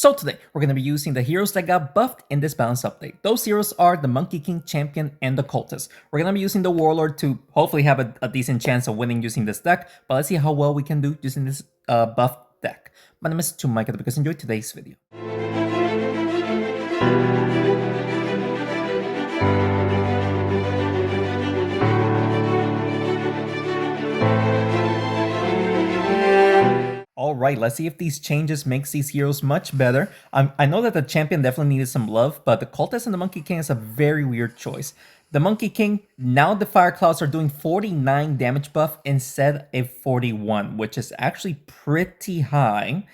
So today, we're going to be using the heroes that got buffed in this balance update. Those heroes are the Monkey King, Champion, and the Cultist. We're going to be using the Warlord to hopefully have a decent chance of winning using this deck, but let's see how well we can do using this buff deck. My name is Mike, because enjoy today's video. Alright, let's see if these changes makes these heroes much better. I know that the Champion definitely needed some love, but the Cultist and the Monkey King is a very weird choice. The Monkey King, now the Fire Clouds are doing 49 damage buff instead of 41, which is actually pretty high,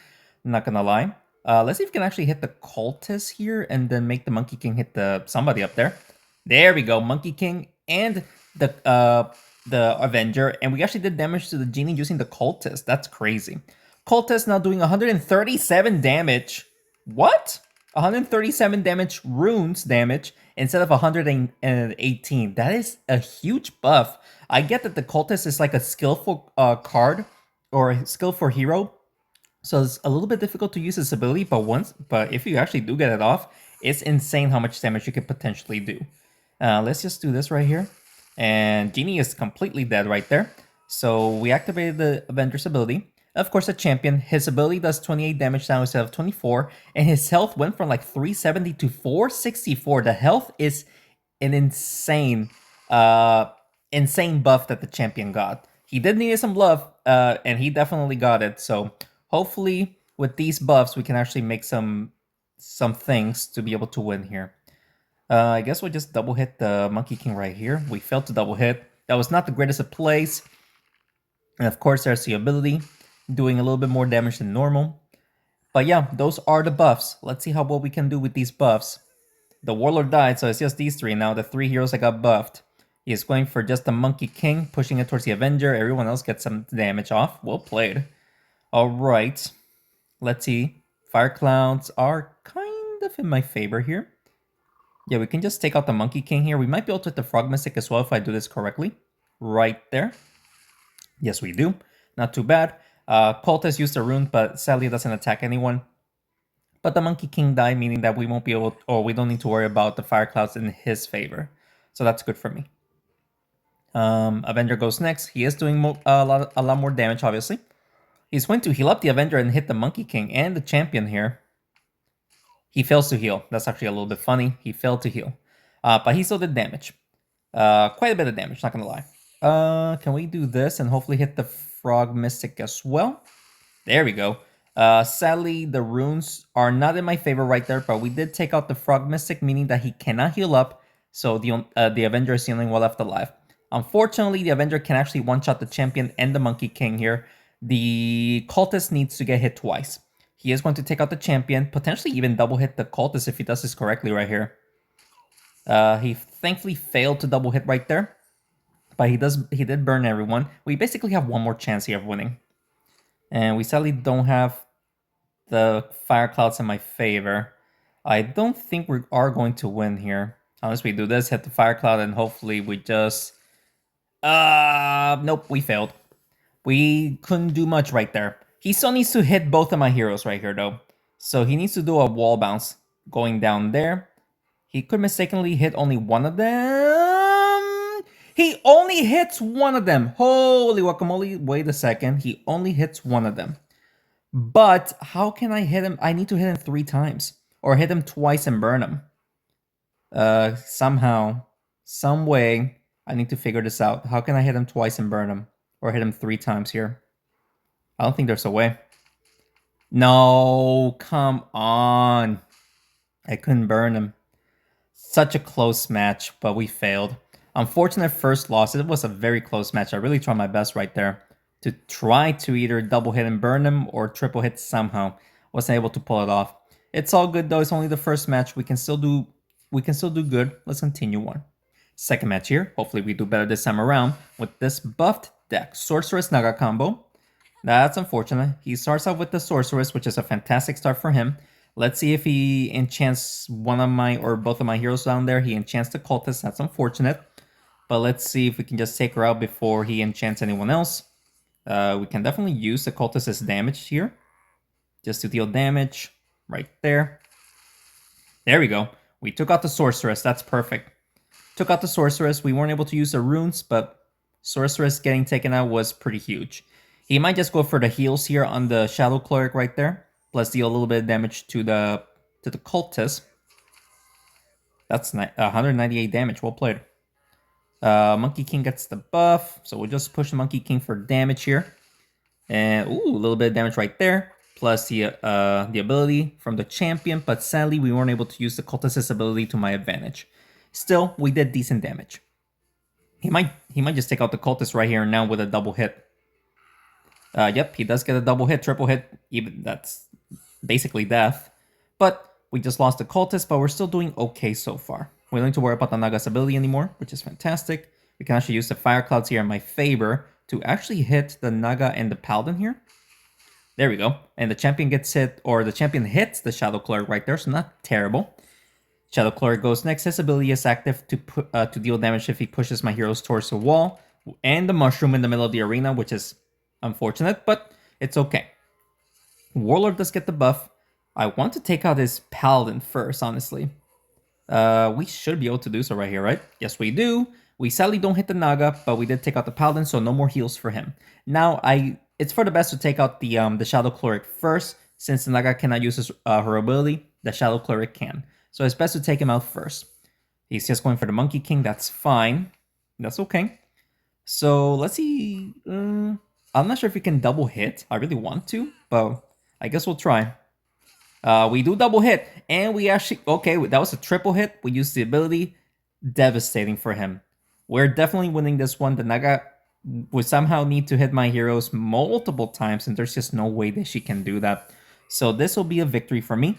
not gonna lie. Let's see if we can actually hit the Cultist here and then make the Monkey King hit somebody up there. There we go, Monkey King and the Avenger, and we actually did damage to the Genie using the Cultist. That's crazy. Cultist now doing 137 damage. What? 137 damage runes damage instead of 118. That is a huge buff. I get that the Cultist is like a skillful card or a skillful hero, so it's a little bit difficult to use this ability. But if you actually do get it off, it's insane how much damage you could potentially do. Let's just do this right here, and Genie is completely dead right there. So we activated the Avenger's ability. Of course, the Champion, his ability does 28 damage now instead of 24, and his health went from like 370 to 464. The health is an insane buff that the Champion got. He did need some love, and he definitely got it. So hopefully, with these buffs, we can actually make some things to be able to win here. I guess we'll just double hit the Monkey King right here. We failed to double hit. That was not the greatest of plays. And of course, there's the ability, doing a little bit more damage than normal. But yeah, those are the buffs. Let's see how well we can do with these buffs. The Warlord died, so it's just these three now, the three heroes that got buffed. He is going for just the Monkey King, pushing it towards the Avenger. Everyone else gets some damage off. Well played. Alright. Let's see. Fire Clouds are kind of in my favor here. Yeah, we can just take out the Monkey King here. We might be able to hit the Frog Mystic as well if I do this correctly. Right there. Yes, we do. Not too bad. Cultist used a rune, but sadly it doesn't attack anyone. But the Monkey King died, meaning that we won't be able, or we don't need to worry about the Fire Clouds in his favor. So that's good for me. Avenger goes next. He is doing a lot more damage, obviously. He's going to heal up the Avenger and hit the Monkey King and the Champion here. He fails to heal. That's actually a little bit funny. He failed to heal. But he still did damage. Quite a bit of damage, not gonna lie. Can we do this and hopefully hit the Frog Mystic as well? There we go. Sadly, the runes are not in my favor right there, but we did take out the Frog Mystic, meaning that he cannot heal up, so the Avenger is the only one left alive. Unfortunately, the Avenger can actually one-shot the Champion and the Monkey King here. The Cultist needs to get hit twice. He is going to take out the Champion, potentially even double hit the Cultist if he does this correctly right here. He thankfully failed to double hit right there. But he did burn everyone. We basically have one more chance here of winning. And we sadly don't have the Fire Clouds in my favor. I don't think we are going to win here. Unless we do this, hit the Fire Cloud, and hopefully we just... nope, we failed. We couldn't do much right there. He still needs to hit both of my heroes right here, though. So he needs to do a wall bounce going down there. He could mistakenly hit only one of them. He only hits one of them. Holy guacamole. Wait a second. He only hits one of them. But how can I hit him? I need to hit him 3 times. Or hit him twice and burn him. Somehow, some way, I need to figure this out. How can I hit him twice and burn him? Or hit him 3 times here? I don't think there's a way. No, come on. I couldn't burn him. Such a close match, but we failed. Unfortunate first loss. It was a very close match. I really tried my best right there to try to either double hit and burn him or triple hit somehow. Wasn't able to pull it off. It's all good though. It's only the first match. We can still do good. Let's continue on. Second match here. Hopefully we do better this time around with this buffed deck. Sorceress Naga combo. That's unfortunate. He starts out with the Sorceress, which is a fantastic start for him. Let's see if he enchants one of my or both of my heroes down there. He enchants the Cultist. That's unfortunate. But let's see if we can just take her out before he enchants anyone else. We can definitely use the Cultist as damage here. Just to deal damage. right there. There we go. We took out the Sorceress. That's perfect. Took out the Sorceress. We weren't able to use the runes, but Sorceress getting taken out was pretty huge. He might just go for the heals here on the Shadow Cleric right there. Plus deal a little bit of damage to the Cultist. That's 198 damage. Well played. Monkey King gets the buff, so we'll just push the Monkey King for damage here. And ooh, a little bit of damage right there. Plus the ability from the champion, but sadly we weren't able to use the Cultist's ability to my advantage. Still, we did decent damage. He might just take out the Cultist right here and now with a double hit. Yep, he does get a double hit, triple hit. Even that's basically death. But we just lost the Cultist, but we're still doing okay so far. We don't need to worry about the Naga's ability anymore, which is fantastic. We can actually use the Fire Clouds here in my favor to actually hit the Naga and the Paladin here. There we go. And the champion gets hit, or the champion hits the Shadow Cleric right there, so not terrible. Shadow Cleric goes next. His ability is active to deal damage if he pushes my heroes towards the wall. And the Mushroom in the middle of the arena, which is unfortunate, but it's okay. Warlord does get the buff. I want to take out his Paladin first, honestly. We should be able to do so right here, right? Yes, we do. We sadly don't hit the Naga, but we did take out the Paladin, so no more heals for him. Now, it's for the best to take out the Shadow Cleric first. Since the Naga cannot use her ability, the Shadow Cleric can. So it's best to take him out first. He's just going for the Monkey King. That's fine. That's okay. So let's see. I'm not sure if we can double hit. I really want to, but I guess we'll try. We do double hit, and we actually... Okay, that was a triple hit. We used the ability. Devastating for him. We're definitely winning this one. The Naga would somehow need to hit my heroes multiple times, and there's just no way that she can do that. So this will be a victory for me.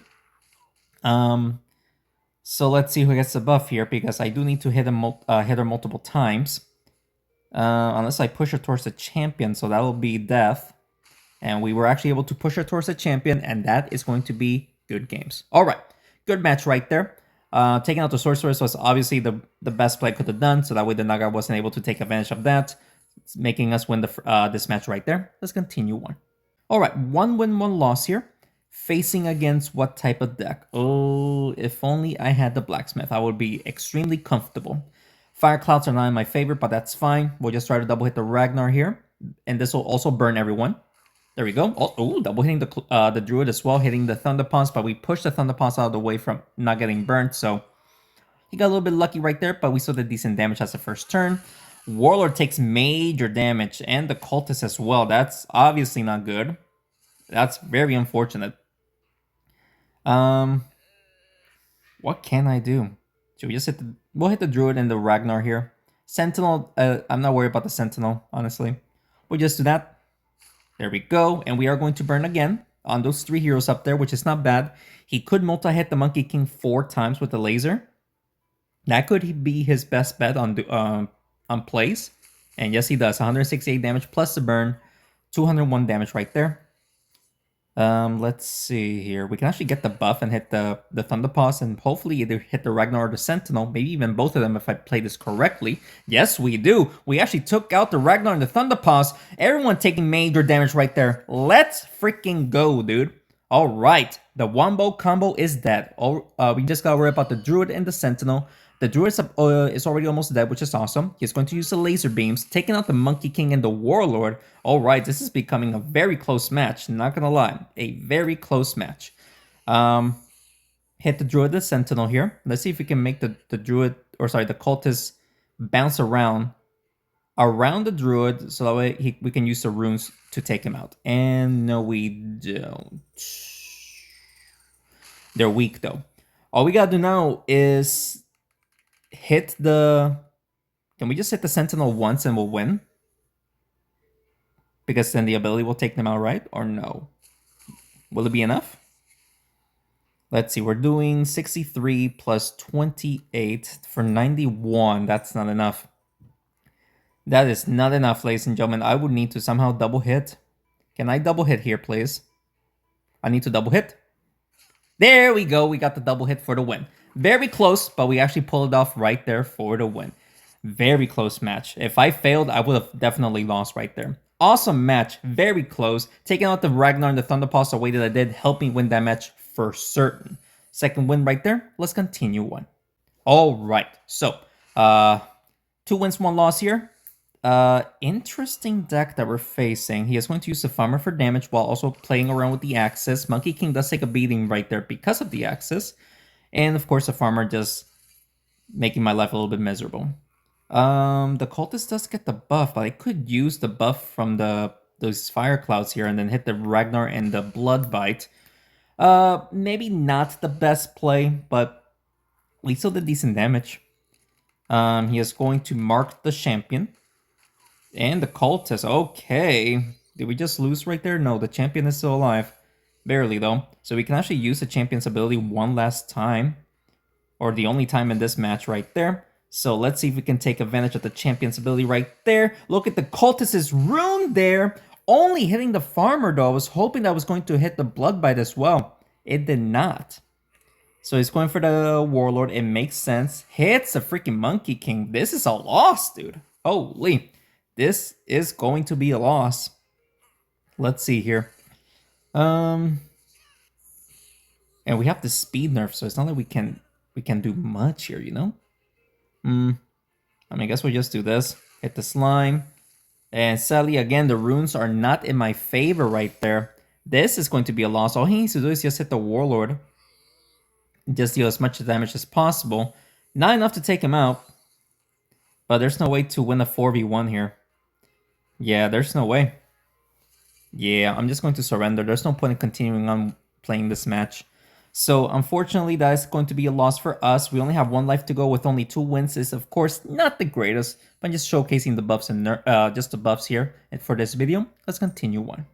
So let's see who gets the buff here, because I do need to hit her multiple times. Unless I push her towards the champion, so that will be death. And we were actually able to push her towards the champion, and that is going to be good games. All right, good match right there. Taking out the Sorceress was obviously the best play I could have done, so that way the Naga wasn't able to take advantage of that, making us win this match right there. Let's continue on. All right, 1 win, 1 loss here. Facing against what type of deck? Oh, if only I had the Blacksmith, I would be extremely comfortable. Fire Clouds are not in my favor, but that's fine. We'll just try to double hit the Ragnar here, and this will also burn everyone. There we go. Oh, double hitting the Druid as well, hitting the Thunderpawns, but we pushed the Thunderpawns out of the way from not getting burnt, so he got a little bit lucky right there, but we still did decent damage as the first turn. Warlord takes major damage, and the Cultist as well. That's obviously not good. That's very unfortunate. What can I do? Should we just we'll hit the Druid and the Ragnar here. Sentinel, I'm not worried about the Sentinel, honestly. We'll just do that. There we go, and we are going to burn again on those 3 heroes up there, which is not bad. He could multi-hit the Monkey King 4 times with the laser. That could be his best bet on plays. And yes, he does. 168 damage plus the burn. 201 damage right there. Let's see here. We can actually get the buff and hit the Thunderpaws and hopefully either hit the Ragnar or the Sentinel. Maybe even both of them if I play this correctly. Yes, we do. We actually took out the Ragnar and the Thunderpaws. Everyone taking major damage right there. Let's freaking go, dude. All right. The Wombo combo is dead. We just got to worry about the Druid and the Sentinel. The Druid is already almost dead, which is awesome. He's going to use the laser beams, taking out the Monkey King and the Warlord. All right, this is becoming a very close match. Not gonna lie, a very close match. Hit the Druid, the Sentinel here. Let's see if we can make the Druid, or sorry, the Cultist bounce around the Druid, so that way we can use the runes to take him out. And no, we don't. They're weak though. All we gotta do now is hit the... Can we just hit the Sentinel once and we'll win? Because then the ability will take them out, right? Or no? Will it be enough? Let's see, we're doing 63 plus 28 for 91. That's not enough. That is not enough, ladies and gentlemen. I would need to somehow double hit. Can I double hit here, please? I need to double hit. There we go. We got the double hit for the win. Very close, but we actually pulled it off right there for the win. Very close match. If I failed, I would have definitely lost right there. Awesome match. Very close. Taking out the Ragnar and the Thunderpaws the way that I did helped me win that match for certain. Second win right there. Let's continue one. All right. So, 2 wins, 1 loss here. Interesting deck that we're facing. He is going to use the Farmer for damage while also playing around with the Axis. Monkey King does take a beating right there because of the Axis. And of course, the Farmer just making my life a little bit miserable. The Cultist does get the buff, but I could use the buff from those Fire Clouds here and then hit the Ragnar and the Blood Bite. Maybe not the best play, but we still did decent damage. He is going to mark the champion. And the Cultist, okay. Did we just lose right there? No, the champion is still alive. Barely, though. So we can actually use the champion's ability one last time. Or the only time in this match right there. So let's see if we can take advantage of the champion's ability right there. Look at the Cultist's rune there. Only hitting the Farmer, though. I was hoping that was going to hit the Blood Bite as well. It did not. So he's going for the Warlord. It makes sense. Hits a freaking Monkey King. This is a loss, dude. Holy. This is going to be a loss. Let's see here. And we have the speed nerf, so it's not like we can do much here, you know? I mean, I guess we'll just do this. Hit the slime. And sadly, again, the runes are not in my favor right there. This is going to be a loss. All he needs to do is just hit the Warlord. Just deal as much damage as possible. Not enough to take him out. But there's no way to win a 4v1 here. Yeah, there's no way. Yeah, I'm just going to surrender. There's no point in continuing on playing this match. So, unfortunately, that is going to be a loss for us. We only have 1 life to go with only 2 wins. It's, of course, not the greatest. But I'm just showcasing the buffs and just the buffs here. And for this video, let's continue on.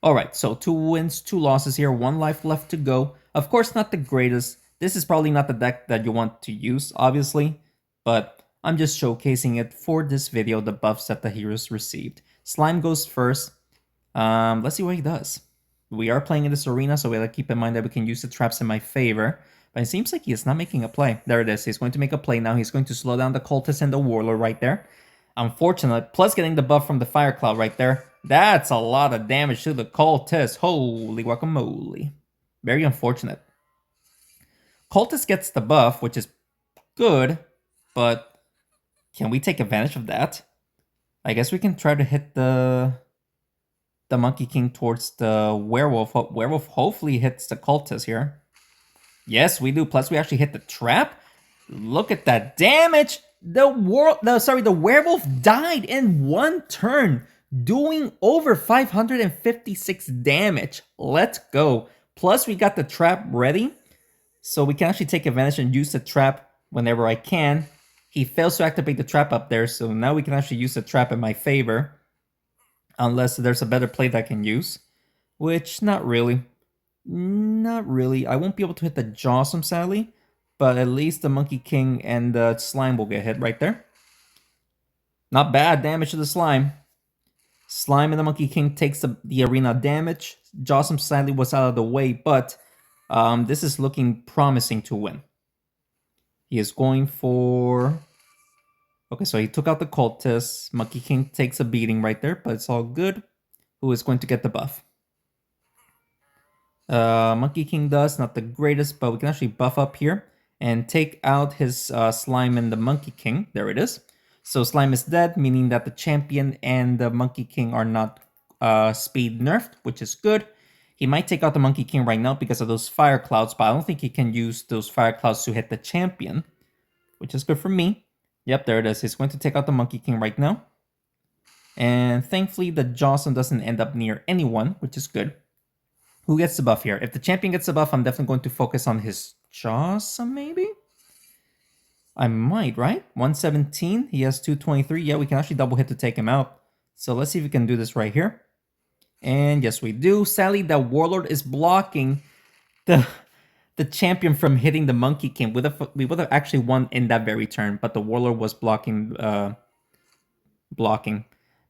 Alright, so 2 wins, 2 losses here. 1 life left to go. Of course, not the greatest. This is probably not the deck that you want to use, obviously. But I'm just showcasing it for this video, the buffs that the heroes received. Slime goes first. Let's see what he does. We are playing in this arena, so we have to keep in mind that we can use the traps in my favor. But it seems like he is not making a play. There it is. He's going to make a play now. He's going to slow down the Cultist and the Warlord right there. Unfortunate. Plus getting the buff from the Fire Cloud right there. That's a lot of damage to the Cultist. Holy guacamole. Very unfortunate. Cultist gets the buff, which is good. But can we take advantage of that? I guess we can try to hit the Monkey King towards the Werewolf. Werewolf hopefully hits the Cultist here. Yes, we do. Plus, we actually hit the trap. Look at that damage. The Werewolf died in 1 turn, doing over 556 damage. Let's go. Plus, we got the trap ready, so we can actually take advantage and use the trap whenever I can. He fails to activate the trap up there, so now we can actually use the trap in my favor. Unless there's a better play that I can use. Which, not really. Not really. I won't be able to hit the Jawsome, sadly. But at least the Monkey King and the Slime will get hit right there. Not bad damage to the Slime. Slime and the Monkey King takes the arena damage. Jawsome, sadly, was out of the way, but this is looking promising to win. He is going for... Okay, so he took out the Cultist. Monkey King takes a beating right there, but it's all good. Who is going to get the buff? Monkey King does, not the greatest, but we can actually buff up here and take out his Slime and the Monkey King. There it is. So Slime is dead, meaning that the champion and the Monkey King are not speed nerfed, which is good. He might take out the Monkey King right now because of those Fire Clouds, but I don't think he can use those Fire Clouds to hit the champion, which is good for me. Yep, there it is. He's going to take out the Monkey King right now. And thankfully, the Jawsome doesn't end up near anyone, which is good. Who gets the buff here? If the champion gets the buff, I'm definitely going to focus on his Jawsome, maybe? I might, right? 117. He has 223. Yeah, we can actually double hit to take him out. So let's see if we can do this right here. And yes, we do. Sadly, the Warlord is blocking the champion from hitting the Monkey King. We would have actually won in that very turn, but the Warlord was blocking,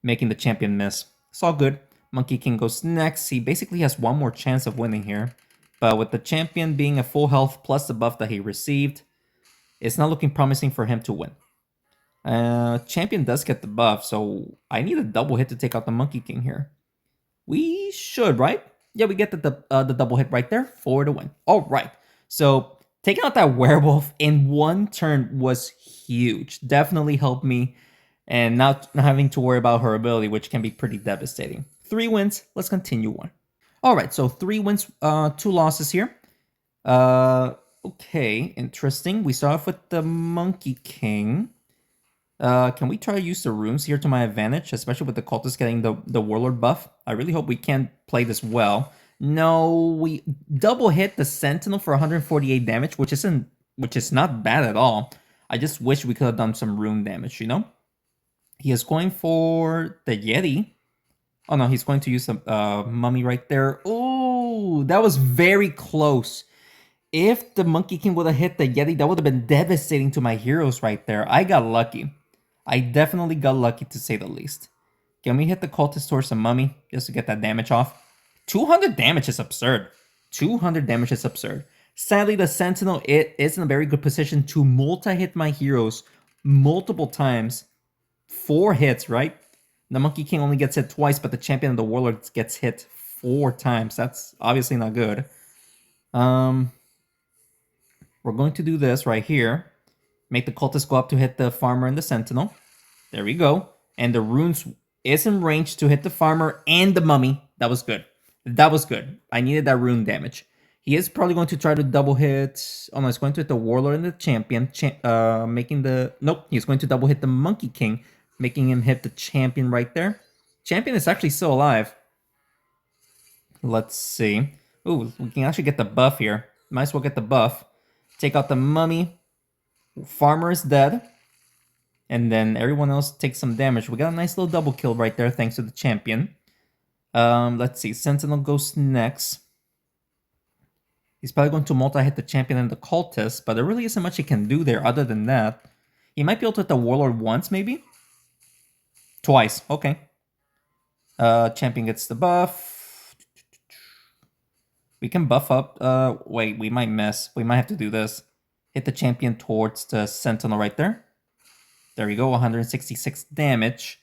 making the champion miss. It's all good. Monkey King goes next. He basically has 1 more chance of winning here, but with the champion being a full health plus the buff that he received, it's not looking promising for him to win. Champion does get the buff, so I need a double hit to take out the Monkey King here. We should, right? Yeah, we get the double hit right there for the win. All right. So taking out that werewolf in one turn was huge. Definitely helped me, and not having to worry about her ability, which can be pretty devastating. 3 wins. Let's continue on. All right. So 3 wins, 2 losses here. Okay, interesting. We start off with the Monkey King. Can we try to use the runes here to my advantage, especially with the cultist getting the Warlord buff? I really hope we can play this well. No, we double hit the Sentinel for 148 damage, which is not bad at all. I just wish we could have done some rune damage, you know? He is going for the Yeti. Oh no, he's going to use a mummy right there. Oh, that was very close. If the Monkey King would have hit the Yeti, that would have been devastating to my heroes right there. I got lucky. I definitely got lucky, to say the least. Can we hit the Cultist towards the Mummy just to get that damage off? 200 damage is absurd. 200 damage is absurd. Sadly, the Sentinel is in a very good position to multi-hit my heroes multiple times. 4 hits, right? The Monkey King only gets hit twice, but the Champion of the Warlord gets hit 4 times. That's obviously not good. We're going to do this right here. Make the Cultist go up to hit the Farmer and the Sentinel. There we go. And the runes is in range to hit the Farmer and the Mummy. That was good. That was good. I needed that rune damage. He is probably going to try to double hit... Oh no, he's going to hit the Warlord and the Champion. Making the... Nope, he's going to double hit the Monkey King. Making him hit the Champion right there. Champion is actually still alive. Let's see. Ooh, we can actually get the buff here. Might as well get the buff. Take out the Mummy. Farmer is dead. And then everyone else takes some damage. We got a nice little double kill right there thanks to the Champion. Let's see. Sentinel goes next. He's probably going to multi-hit the Champion and the Cultist, but there really isn't much he can do there other than that. He might be able to hit the Warlord once, maybe? Twice. Okay. Champion gets the buff. We can buff up. Wait, we might miss. We might have to do this. Hit the Champion towards the Sentinel right there. There we go, 166 damage.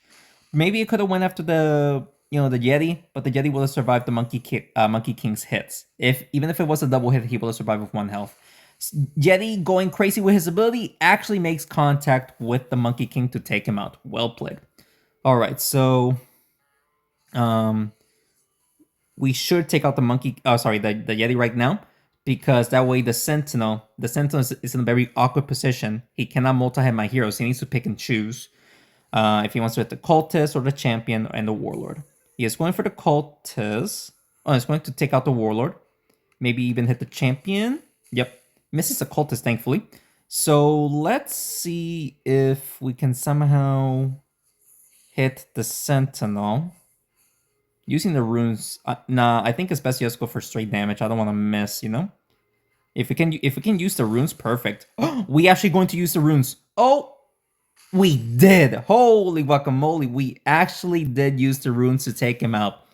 Maybe it could have went after the Yeti, but the Yeti would have survived the Monkey King's hits. Even if it was a double hit, he would have survived with 1 health. Yeti going crazy with his ability actually makes contact with the Monkey King to take him out. Well played. All right, so we should take out the the Yeti right now, because that way the Sentinel is in a very awkward position. He cannot multi-hit my heroes. He needs to pick and choose if he wants to hit the Cultist or the Champion and the Warlord. He is going for the Cultist. Oh, he's going to take out the Warlord. Maybe even hit the Champion. Yep. Misses the Cultist, thankfully. So let's see if we can somehow hit the Sentinel. Using the runes, nah, I think it's best you just go for straight damage. I don't want to miss, you know? If we can use the runes, perfect. We actually going to use the runes. Oh, we did. Holy guacamole. We actually did use the runes to take him out.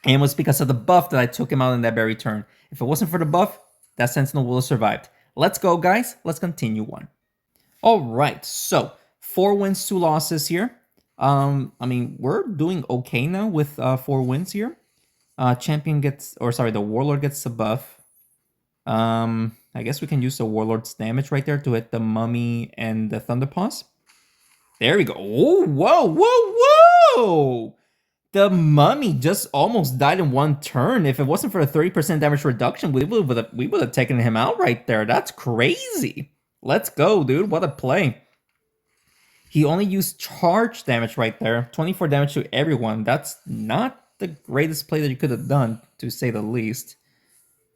And it was because of the buff that I took him out in that very turn. If it wasn't for the buff, that Sentinel would have survived. Let's go, guys. Let's continue on. All right, so 4 wins, 2 losses here. I mean, we're doing okay now with 4 wins here. The Warlord gets the buff. I guess we can use the Warlord's damage right there to hit the Mummy and the Thunderpaws. There we go. Oh, whoa, whoa, whoa! The Mummy just almost died in 1 turn. If it wasn't for the 30% damage reduction, we would have taken him out right there. That's crazy. Let's go, dude. What a play. He only used charge damage right there. 24 damage to everyone. That's not the greatest play that you could have done, to say the least.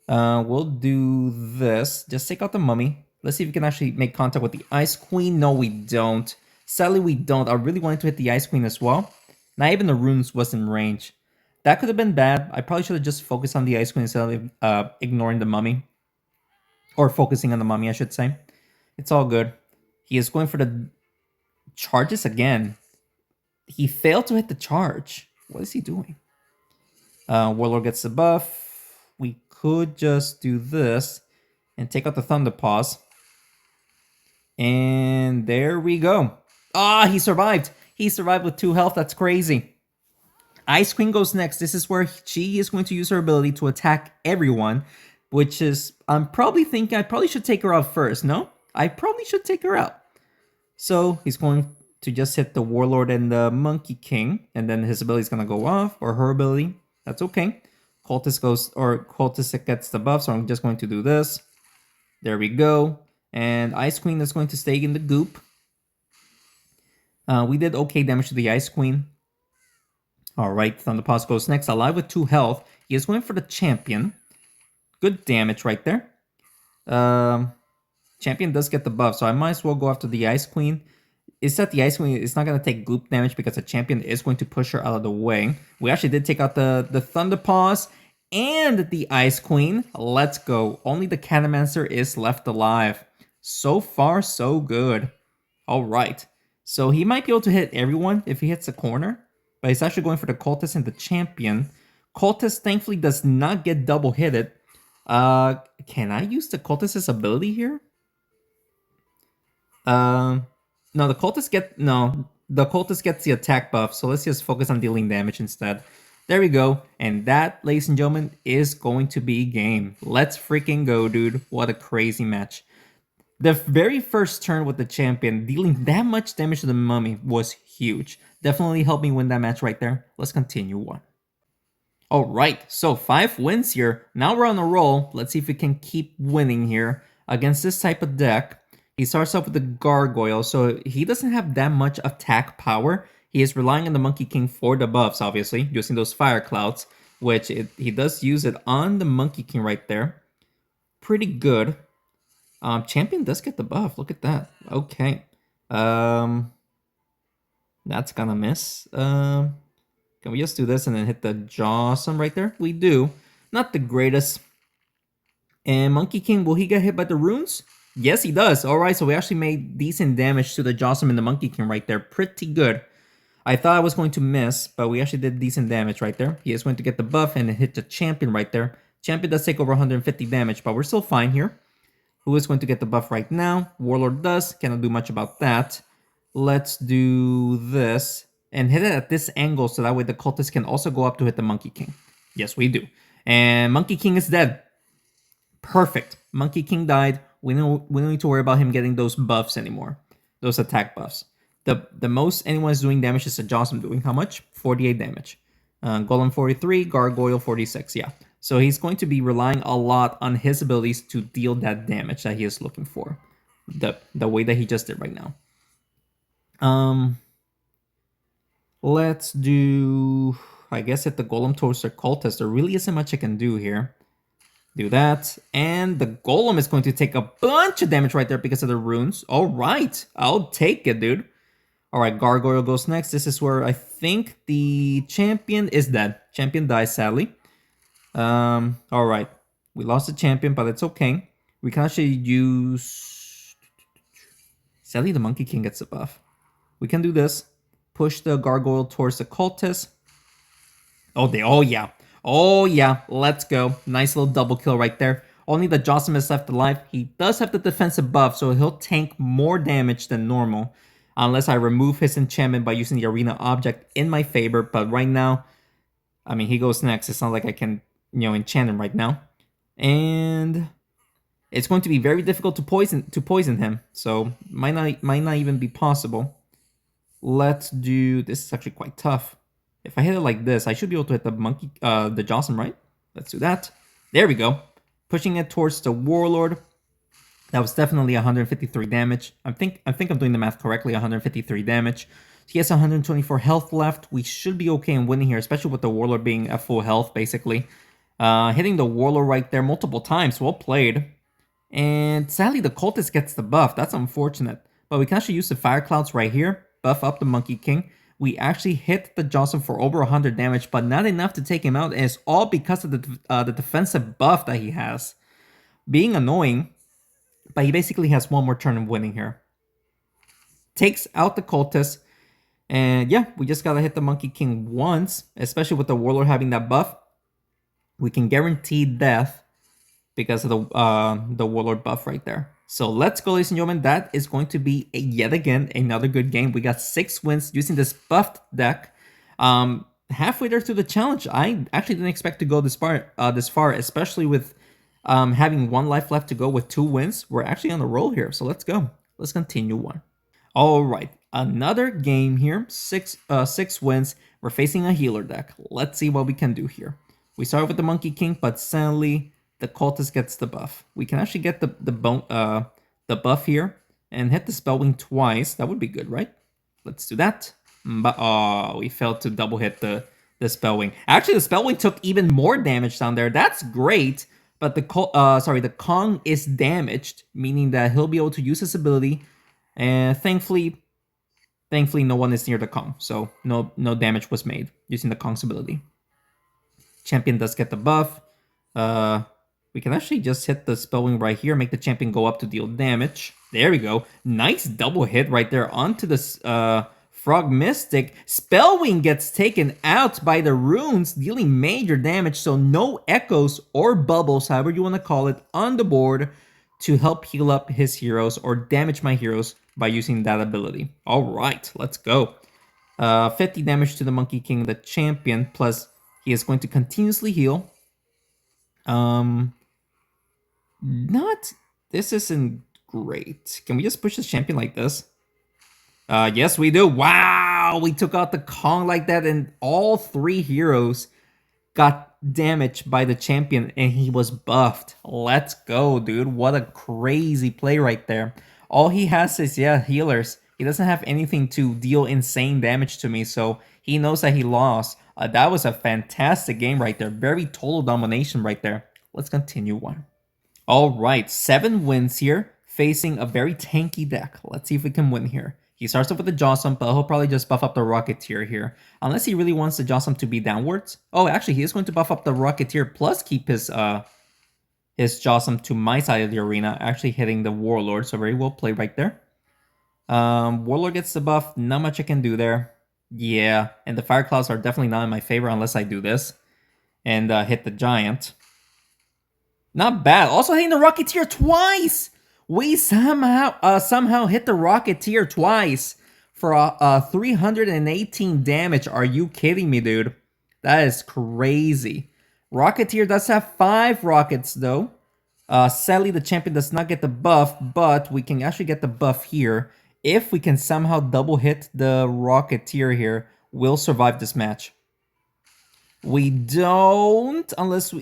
We'll do this. Just take out the Mummy. Let's see if we can actually make contact with the Ice Queen. No, we don't. Sadly, we don't. I really wanted to hit the Ice Queen as well. Not even the runes was in range. That could have been bad. I probably should have just focused on the Ice Queen instead of ignoring the Mummy. Or focusing on the Mummy, I should say. It's all good. He is going for the charges again. He failed to hit the charge. What is he doing? Warlord gets the buff. We could just do this and take out the Thunderpaws. And there we go. Ah, he survived. He survived with 2 health. That's crazy. Ice Queen goes next. This is where she is going to use her ability to attack everyone, which is, I'm probably thinking I probably should take her out first, no? I probably should take her out. So he's going to just hit the Warlord and the Monkey King, and then his ability is going to go off, or her ability. That's okay. Cultist goes, or Cultist gets the buff, so I'm just going to do this. There we go. And Ice Queen is going to stay in the goop. We did okay damage to the Ice Queen. Alright, Thunderpaws goes next. Alive with 2 health. He is going for the champion. Good damage right there. Champion does get the buff, so I might as well go after the Ice Queen. It's that the Ice Queen is not going to take goop damage because the champion is going to push her out of the way. We actually did take out the Thunderpaws and the Ice Queen. Let's go. Only the Catamancer is left alive. So far, so good. Alright. So he might be able to hit everyone if he hits a corner. But he's actually going for the Cultist and the Champion. Cultist thankfully does not get double hitted. Can I use the Cultist's ability here? No, the Cultist gets the attack buff, so let's just focus on dealing damage instead. There we go, and that, ladies and gentlemen, is going to be game. Let's freaking go, dude. What a crazy match. The very first turn with the champion, dealing that much damage to the mummy was huge. Definitely helped me win that match right there. Let's continue on. Alright, so 5 wins here. Now we're on a roll. Let's see if we can keep winning here against this type of deck. He starts off with the Gargoyle, so he doesn't have that much attack power. He is relying on the Monkey King for the buffs, obviously, using those Fire Clouds, which he does use it on the Monkey King right there. Pretty good. Champion does get the buff. Look at that. Okay. That's gonna miss. Can we just do this and then hit the Jawsome right there? We do. Not the greatest. And Monkey King, will he get hit by the runes? Yes, he does. Alright, so we actually made decent damage to the Jawsome and the Monkey King right there. Pretty good. I thought I was going to miss, but we actually did decent damage right there. He is going to get the buff and hit the Champion right there. Champion does take over 150 damage, but we're still fine here. Who is going to get the buff right now? Warlord does. Cannot do much about that. Let's do this and hit it at this angle so that way the Cultist can also go up to hit the Monkey King. Yes, we do. And Monkey King is dead. Perfect. Monkey King died. We don't need to worry about him getting those buffs anymore. Those attack buffs. The most anyone is doing damage is the Jawsome doing how much? 48 damage. Golem 43, Gargoyle 46, yeah. So he's going to be relying a lot on his abilities to deal that damage that he is looking for. The way that he just did right now. Let's do, I guess, hit the Golem towards the Cultist. There really isn't much I can do here. Do that. And the Golem is going to take a bunch of damage right there because of the runes. All right. I'll take it, dude. All right, Gargoyle goes next. This is where I think the champion is dead. Champion dies, sadly. All right. We lost the champion, but it's okay. We can actually use... Sadly, the Monkey King gets a buff. We can do this. Push the Gargoyle towards the Cultist. Oh yeah. Let's go. Nice little double kill right there. Only the Jawsome is left alive. He does have the defensive buff, so he'll tank more damage than normal. Unless I remove his enchantment by using the arena object in my favor. But right now, I mean, he goes next. It's not like I can, enchant him right now. And it's going to be very difficult to poison him. So might not even be possible. Let's do, this is actually quite tough. If I hit it like this, I should be able to hit the Jawsome, right? Let's do that. There we go. Pushing it towards the Warlord. That was definitely 153 damage. I think I'm doing the math correctly. 153 damage. He has 124 health left. We should be okay in winning here, especially with the Warlord being at full health, basically. Hitting the Warlord right there multiple times. Well played. And sadly, the Cultist gets the buff. That's unfortunate. But we can actually use the Fire Clouds right here. Buff up the Monkey King. We actually hit the Jawsome for over 100 damage, but not enough to take him out. And it's all because of the defensive buff that he has. Being annoying. But he basically has one more turn of winning here. Takes out the Cultist. And yeah, we just gotta hit the Monkey King once. Especially with the Warlord having that buff. We can guarantee death because of the Warlord buff right there. So let's go, ladies and gentlemen. That is going to be, yet again, another good game. We got 6 wins using this buffed deck. halfway there to the challenge. I actually didn't expect to go this far, especially with having 1 life left to go with 2 wins. We're actually on the roll here, so let's go. Let's continue on. All right, another game here. 6 wins. We're facing a healer deck. Let's see what we can do here. We start with the Monkey King, but sadly the cultist gets the buff. We can actually get the buff here and hit the Spellwing twice. That would be good, right? Let's do that. But oh, we failed to double hit the Spellwing. Actually, the Spellwing took even more damage down there. That's great. But the Kong is damaged, meaning that he'll be able to use his ability. And thankfully, no one is near the Kong, so no damage was made using the Kong's ability. Champion does get the buff. We can actually just hit the Spellwing right here, make the champion go up to deal damage. There we go. Nice double hit right there onto the Frog Mystic. Spellwing gets taken out by the runes, dealing major damage, so no echoes or bubbles, however you want to call it, on the board to help heal up his heroes or damage my heroes by using that ability. All right, let's go. 50 damage to the Monkey King, the champion, plus he is going to continuously heal. This isn't great. Can we just push this champion like this? Yes, we do. Wow, we took out the Kong like that, and all 3 heroes got damaged by the champion, and he was buffed. Let's go, dude. What a crazy play right there. All he has is, healers. He doesn't have anything to deal insane damage to me, so he knows that he lost. That was a fantastic game right there. Very total domination right there. Let's continue on. All right, 7 wins here, facing a very tanky deck. Let's see if we can win here. He starts off with the Jawsum, but he'll probably just buff up the Rocketeer here. Unless he really wants the Jawsum to be downwards. Oh, actually, he is going to buff up the Rocketeer plus keep his Jawsum to my side of the arena, actually hitting the Warlord. So very well played right there. Warlord gets the buff. Not much I can do there. Yeah, and the Fire Clouds are definitely not in my favor unless I do this. And hit the Giant. Not bad. Also hitting the Rocketeer twice! We somehow hit the Rocketeer twice for 318 damage. Are you kidding me, dude? That is crazy. Rocketeer does have 5 rockets, though. Sadly, the champion does not get the buff, but we can actually get the buff here. If we can somehow double hit the Rocketeer here, we'll survive this match. We don't, unless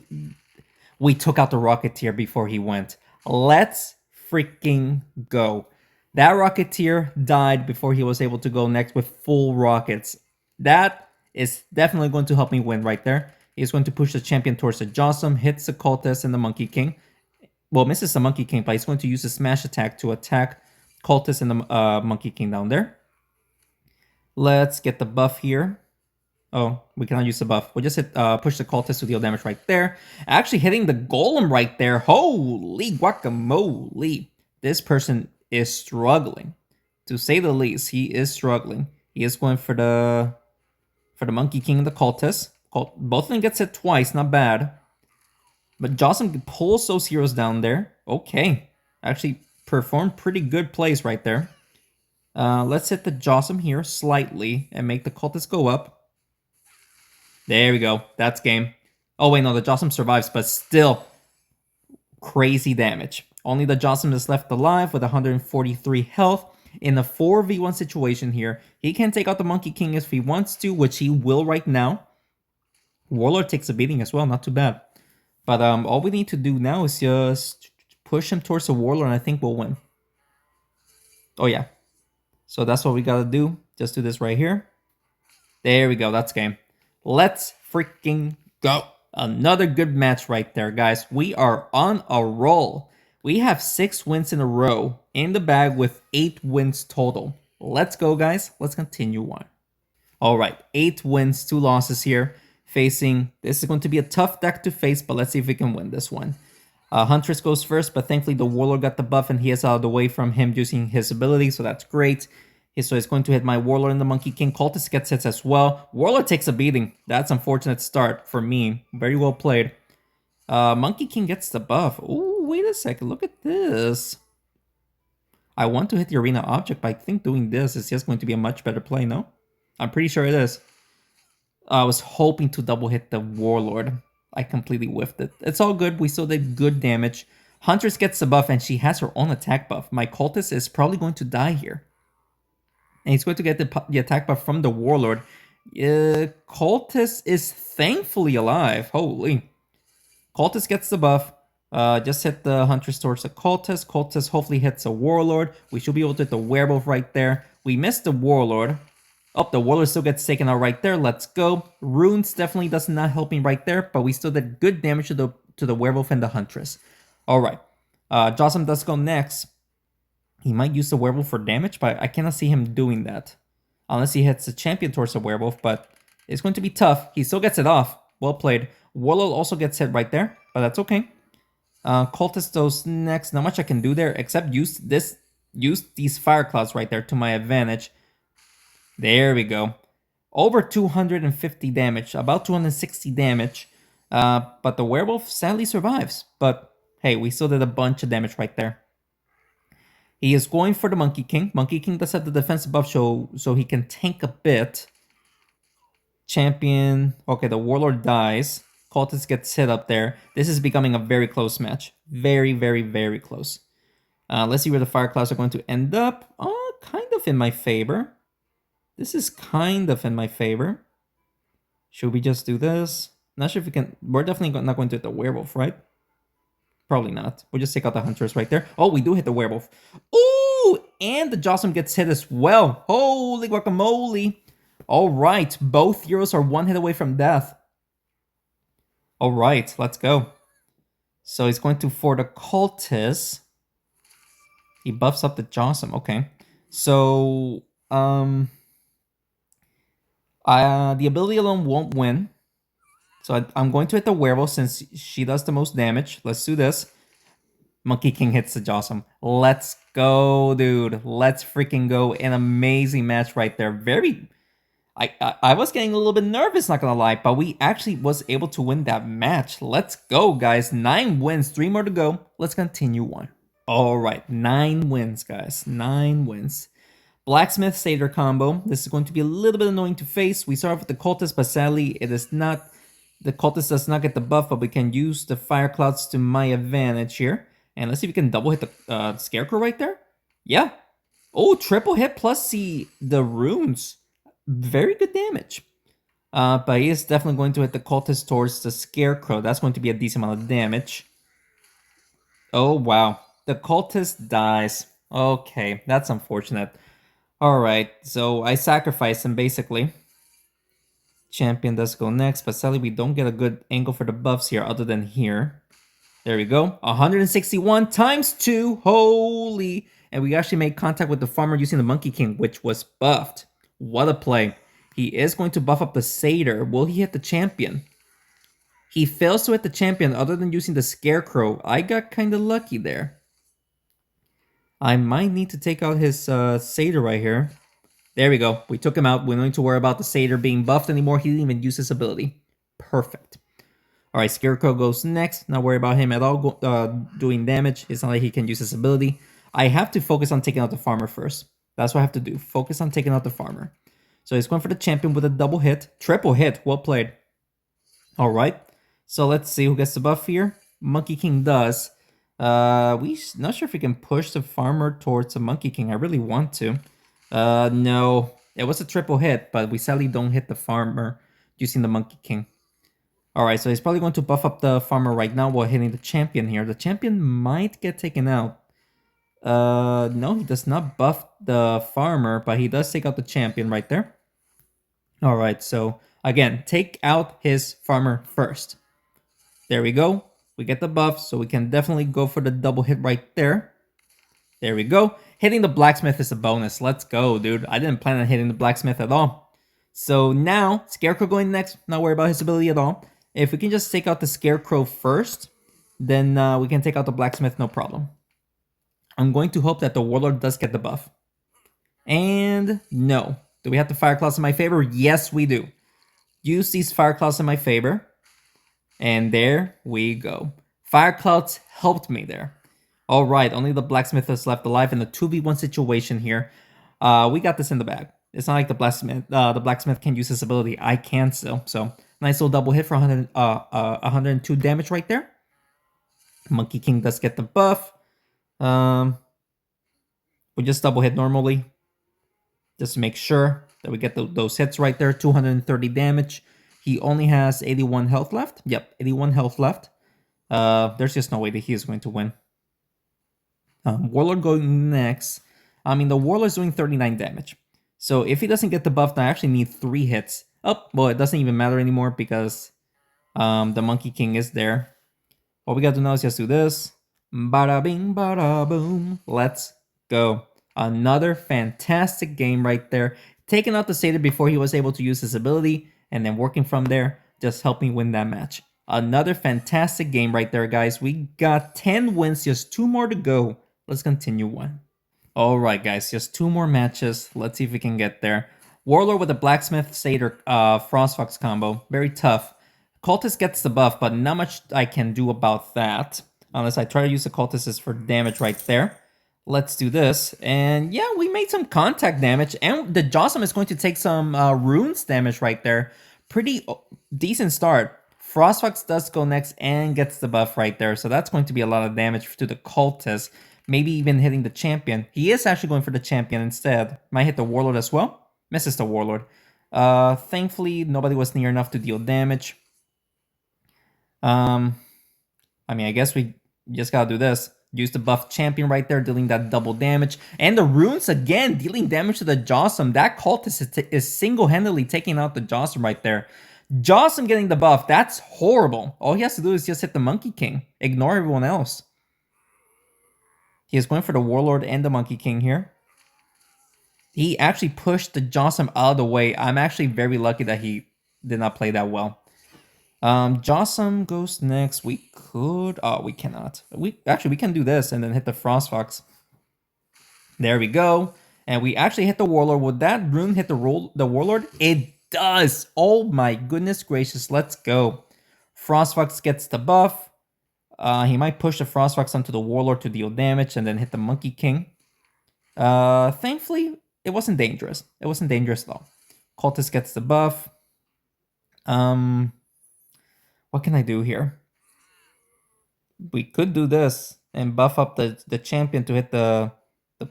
we took out the Rocketeer before he went. Let's freaking go. That Rocketeer died before he was able to go next with full rockets. That is definitely going to help me win right there. He's going to push the champion towards the Jawsum, hits the Cultist and the Monkey King. Well, misses the Monkey King, but he's going to use a smash attack to attack Cultist and the Monkey King down there. Let's get the buff here. Oh, we cannot use the buff. We'll just push the Cultist to deal damage right there. Actually hitting the Golem right there. Holy guacamole. This person is struggling. To say the least, he is struggling. He is going for the Monkey King and the Cultist. Both of them gets hit twice, not bad. But Jawsum pulls those heroes down there. Okay. Actually performed pretty good plays right there. Let's hit the Jawsum here slightly and make the Cultist go up. There we go. That's game. Oh, wait, no, the Jawsum survives, but still crazy damage. Only the Jawsum is left alive with 143 health. In a 4v1 situation here, he can take out the Monkey King if he wants to, which he will right now. Warlord takes a beating as well, not too bad. But all we need to do now is just push him towards the Warlord, and I think we'll win. Oh, yeah. So that's what we gotta do. Just do this right here. There we go. That's game. Let's freaking go. Another good match right there, guys. We are on a roll. We have 6 wins in a row in the bag with 8 wins total. Let's go, guys. Let's continue on. All right, 8 wins, 2 losses here. Facing, this is going to be a tough deck to face, but let's see if we can win this one. Huntress goes first, but thankfully the Warlord got the buff and he is out of the way from him using his ability, so that's great. So he's going to hit my Warlord and the Monkey King. Cultist gets hits as well. Warlord takes a beating. That's unfortunate start for me. Very well played. Monkey King gets the buff. Ooh, wait a second. Look at this. I want to hit the arena object, but I think doing this is just going to be a much better play, no? I'm pretty sure it is. I was hoping to double hit the Warlord. I completely whiffed it. It's all good. We still did good damage. Huntress gets the buff, and she has her own attack buff. My Cultist is probably going to die here. And he's going to get the attack buff from the Warlord. Cultist is thankfully alive. Holy. Cultist gets the buff. Just hit the Huntress towards the Cultist. Cultist hopefully hits a Warlord. We should be able to hit the Werewolf right there. We missed the Warlord. Oh, the Warlord still gets taken out right there. Let's go. Runes definitely does not help me right there, but we still did good damage to the Werewolf and the Huntress. All right. Jossum does go next. He might use the Werewolf for damage, but I cannot see him doing that. Unless he hits the Champion towards the Werewolf, but it's going to be tough. He still gets it off. Well played. Warlord also gets hit right there, but that's okay. Cultist goes next. Not much I can do there, except use these Fire Clouds right there to my advantage. There we go. Over 250 damage, about 260 damage. But the Werewolf sadly survives. But hey, we still did a bunch of damage right there. He is going for the Monkey King. Monkey King does have the defense buff, so he can tank a bit. Champion. Okay, the Warlord dies. Cultist gets hit up there. This is becoming a very close match. Very, very, very close. Let's see where the Fire Clouds are going to end up. Oh, kind of in my favor. This is kind of in my favor. Should we just do this? Not sure if we can. We're definitely not going to hit the Werewolf, right? Probably not. We'll just take out the Huntress right there. Oh, we do hit the Werewolf. Ooh, and the Jossum gets hit as well. Holy guacamole. All right, both heroes are one hit away from death. All right, let's go. So he's going to for the Cultist. He buffs up the Jossum. Okay. So, the ability alone won't win. So I'm going to hit the Werewolf since she does the most damage. Let's do this. Monkey King hits the Jossum. Let's go, dude. Let's freaking go. An amazing match right there. I was getting a little bit nervous, not gonna lie, but we actually was able to win that match. Let's go, guys. 9 wins, 3 more to go. Let's continue on. All right, 9 wins, guys. 9 wins. Blacksmith Satyr combo. This is going to be a little bit annoying to face. We start off with the Cultist, but sadly, it is not. The Cultist does not get the buff, but we can use the Fire Clouds to my advantage here. And let's see if we can double hit the Scarecrow right there. Yeah. Oh, triple hit plus the runes. Very good damage. But he is definitely going to hit the Cultist towards the Scarecrow. That's going to be a decent amount of damage. Oh, wow. The Cultist dies. Okay, that's unfortunate. Alright, so I sacrifice him basically. Champion does go next, but sadly we don't get a good angle for the buffs here other than here. There we go. 161 times 2. Holy. And we actually made contact with the farmer using the Monkey King, which was buffed. What a play. He is going to buff up the Satyr. Will he hit the champion? He fails to hit the champion other than using the Scarecrow. I got kind of lucky there. I might need to take out his Satyr right here. There we go. We took him out. We don't need to worry about the Satyr being buffed anymore. He didn't even use his ability. Perfect. Alright, Scarecrow goes next. Not worry about him at all doing damage. It's not like he can use his ability. I have to focus on taking out the farmer first. That's what I have to do. Focus on taking out the farmer. So he's going for the champion with a double hit. Triple hit. Well played. Alright. So let's see who gets the buff here. Monkey King does. We not sure if we can push the farmer towards the Monkey King. I really want to. No. It was a triple hit, but we sadly don't hit the farmer using the Monkey King. Alright, so he's probably going to buff up the farmer right now while hitting the champion here. The champion might get taken out. No, he does not buff the farmer, but he does take out the champion right there. Alright, so again, take out his farmer first. There we go. We get the buff, so we can definitely go for the double hit right there. There we go. Hitting the blacksmith is a bonus. Let's go, dude. I didn't plan on hitting the blacksmith at all. So now, Scarecrow going next. Not worry about his ability at all. If we can just take out the Scarecrow first, then we can take out the blacksmith, no problem. I'm going to hope that the Warlord does get the buff. And no. Do we have the Fire Clouds in my favor? Yes, we do. Use these Fire Clouds in my favor. And there we go. Fire Clouds helped me there. Alright, only the blacksmith is left alive in the 2v1 situation here. We got this in the bag. It's not like the blacksmith can use his ability. I can still. So nice little double hit for 102 damage right there. Monkey King does get the buff. Um, we just double hit normally, just to make sure that we get those hits right there. 230 damage. He only has 81 health left. Yep, 81 health left. There's just no way that he is going to win. Warlord going next. I mean, the Warlord's doing 39 damage. So if he doesn't get the buff, then I actually need 3 hits. Oh, well, it doesn't even matter anymore because the Monkey King is there. All we gotta do now is just do this. Bada bing, bada boom. Let's go. Another fantastic game right there. Taking out the Satyr before he was able to use his ability, and then working from there, just helping win that match. Another fantastic game right there, guys. We got 10 wins, just 2 more to go. Let's continue on. Alright, guys, just 2 more matches. Let's see if we can get there. Warlord with a Blacksmith Satyr Frostfox combo. Very tough. Cultist gets the buff, but not much I can do about that. Unless I try to use the Cultist for damage right there. Let's do this. And yeah, we made some contact damage. And the Jossum is going to take some runes damage right there. Pretty decent start. Frostfox does go next and gets the buff right there. So that's going to be a lot of damage to the Cultist. Maybe even hitting the champion. He is actually going for the champion instead. Might hit the Warlord as well. Misses the Warlord. Thankfully, nobody was near enough to deal damage. I mean, I guess we just gotta do this. Use the buff champion right there, dealing that double damage. And the runes again, dealing damage to the Jossum. That cultist is single-handedly taking out the Jossum right there. Jossum getting the buff, that's horrible. All he has to do is just hit the Monkey King. Ignore everyone else. He is going for the Warlord and the Monkey King here. He actually pushed the Jossum out of the way. I'm actually very lucky that he did not play that well. Jossum goes next. We could... Oh, we cannot. We can do this and then hit the Frostfox. There we go. And we actually hit the Warlord. Would that rune hit the Warlord? It does! Oh my goodness gracious. Let's go. Frostfox gets the buff. He might push the Frostfox onto the Warlord to deal damage and then hit the Monkey King. Thankfully, it wasn't dangerous. It wasn't dangerous at all. Cultist gets the buff. What can I do here? We could do this and buff up the champion to hit the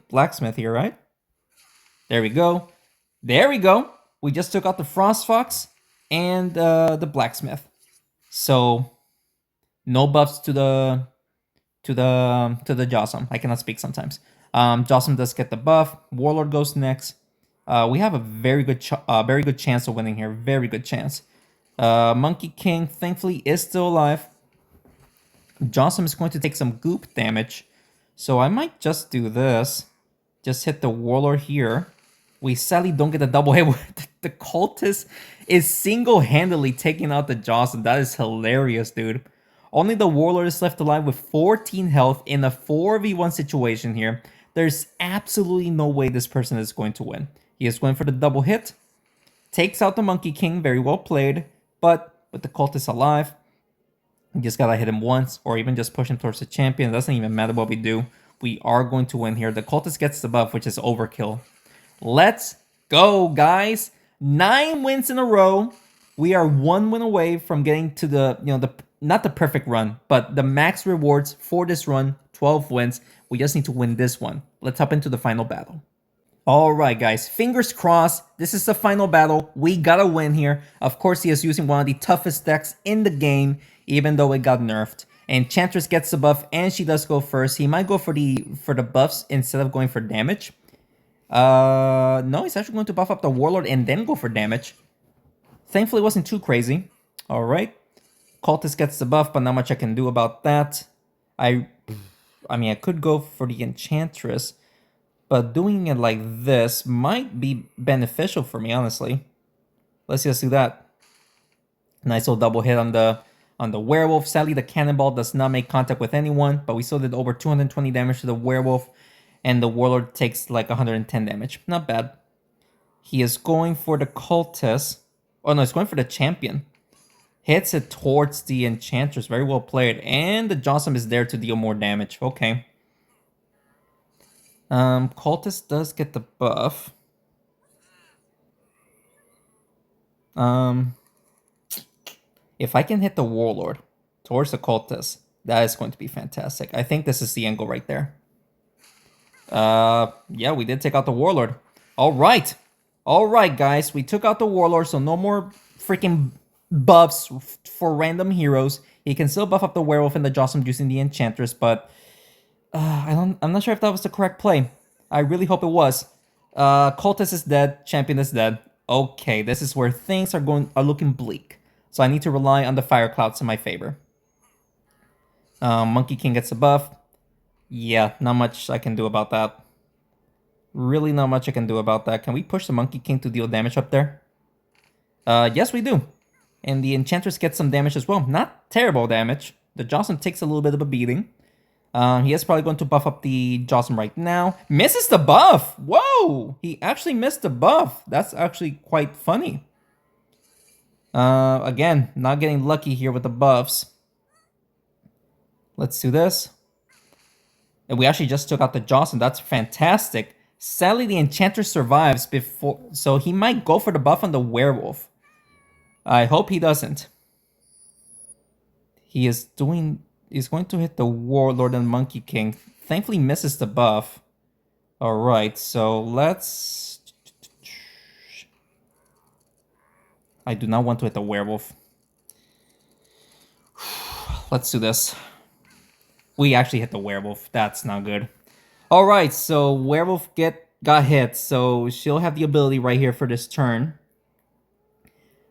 blacksmith here, right? There we go. There we go. We just took out the Frostfox and the blacksmith. So no buffs to the Jossum. I cannot speak sometimes. Jossum does get the buff. Warlord goes next. We have a very good chance of winning here. Very good chance. Monkey King, thankfully, is still alive. Jossum is going to take some goop damage. So I might just do this. Just hit the Warlord here. We sadly don't get a double hit. The cultist is single-handedly taking out the Jossum. That is hilarious, dude. Only the Warlord is left alive with 14 health in a 4v1 situation here. There's absolutely no way this person is going to win. He is going for the double hit. Takes out the Monkey King. Very well played. But with the cultist alive, you just gotta hit him once or even just push him towards the champion. It doesn't even matter what we do. We are going to win here. The cultist gets the buff, which is overkill. Let's go, guys. 9 wins in a row. We are 1 win away from getting to the, not the perfect run, but the max rewards for this run, 12 wins. We just need to win this one. Let's hop into the final battle. Alright guys, fingers crossed, this is the final battle. We gotta win here. Of course, he is using one of the toughest decks in the game, even though it got nerfed. Enchantress gets the buff, and she does go first. He might go for the buffs instead of going for damage. No, he's actually going to buff up the Warlord and then go for damage. Thankfully, it wasn't too crazy. Alright. Cultist gets the buff, but not much I can do about that. I mean, I could go for the Enchantress, but doing it like this might be beneficial for me, honestly. Let's just do that. Nice little double hit on the werewolf. Sadly, the cannonball does not make contact with anyone, but we still did over 220 damage to the werewolf, and the Warlord takes like 110 damage. Not bad. He is going for the cultist. Oh no, he's going for the champion. Hits it towards the Enchantress. Very well played. And the Jossum is there to deal more damage. Okay. Cultist does get the buff. Um, if I can hit the Warlord towards the Cultist, that is going to be fantastic. I think this is the angle right there. Yeah, we did take out the Warlord. All right. All right, guys. We took out the Warlord, so no more freaking buffs for random heroes. He can still buff up the Werewolf and the Jocelyn using the Enchantress, but I'm not sure if that was the correct play. I really hope it was. Cultist is dead. Champion is dead. Okay, this is where things are looking bleak. So I need to rely on the Fire Clouds in my favor. Monkey King gets a buff. Yeah, not much I can do about that. Really not much I can do about that. Can we push the Monkey King to deal damage up there? Yes, we do. And the Enchantress gets some damage as well. Not terrible damage. The Jocelyn takes a little bit of a beating. He is probably going to buff up the Jocelyn right now. Misses the buff! Whoa! He actually missed the buff. That's actually quite funny. Again, not getting lucky here with the buffs. Let's do this. And we actually just took out the Jocelyn. That's fantastic. Sadly, the Enchantress survives before, so he might go for the buff on the Werewolf. I hope he doesn't. He's going to hit the Warlord and Monkey King. Thankfully misses the buff. Alright, so let's... I do not want to hit the Werewolf. Let's do this. We actually hit the Werewolf. That's not good. Alright, so Werewolf got hit, so she'll have the ability right here for this turn.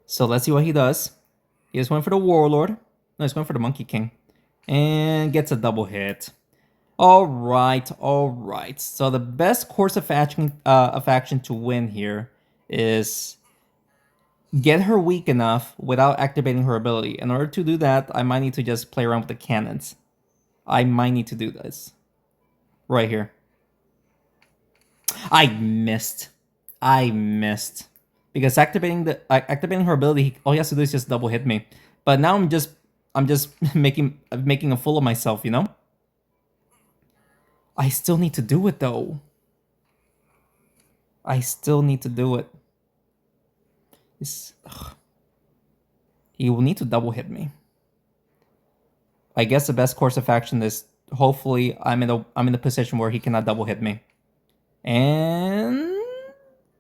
So let's see what he does. He is going for the Warlord. No, he's going for the Monkey King. And gets a double hit. Alright, alright. So the best course of action to win here is get her weak enough without activating her ability. In order to do that, I might need to just play around with the cannons. I might need to do this. Right here. I missed. Because activating her ability, all he has to do is just double hit me. But now I'm just making a fool of myself, you know? I still need to do it though. I still need to do it. He will need to double hit me. I guess the best course of action is hopefully I'm in a position where he cannot double hit me. And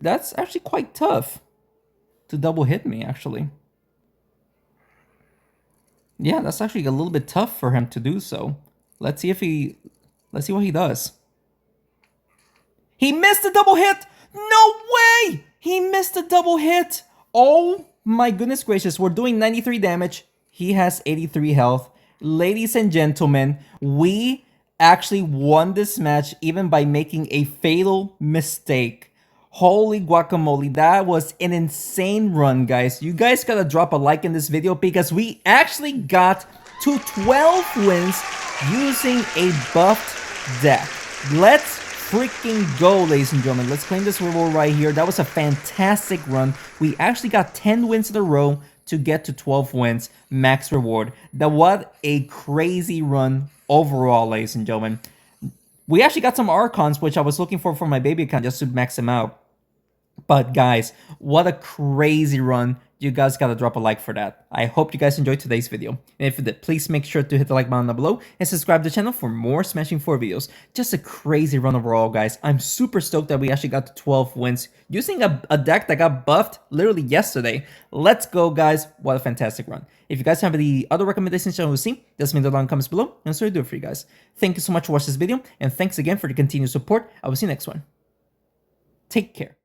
that's actually quite tough to double hit me, actually. Yeah, that's actually a little bit tough for him to do so. Let's see what he does. He missed a double hit! No way! He missed a double hit! Oh my goodness gracious, we're doing 93 damage. He has 83 health. Ladies and gentlemen, we actually won this match even by making a fatal mistake. Holy guacamole, that was an insane run, guys. You guys gotta drop a like in this video because we actually got to 12 wins using a buffed deck. Let's freaking go, ladies and gentlemen. Let's claim this reward right here. That was a fantastic run. We actually got 10 wins in a row to get to 12 wins, max reward. What a crazy run overall, ladies and gentlemen. We actually got some Archons, which I was looking for my baby account just to max them out. But guys, what a crazy run. You guys gotta drop a like for that. I hope you guys enjoyed today's video. And if you did, please make sure to hit the like button down below and subscribe to the channel for more Smashing 4 videos. Just a crazy run overall, guys. I'm super stoked that we actually got to 12 wins using a deck that got buffed literally yesterday. Let's go, guys. What a fantastic run. If you guys have any other recommendations you want to see, just leave them down in the comments below, and so I do it for you guys. Thank you so much for watching this video, and thanks again for the continued support. I will see you next one. Take care.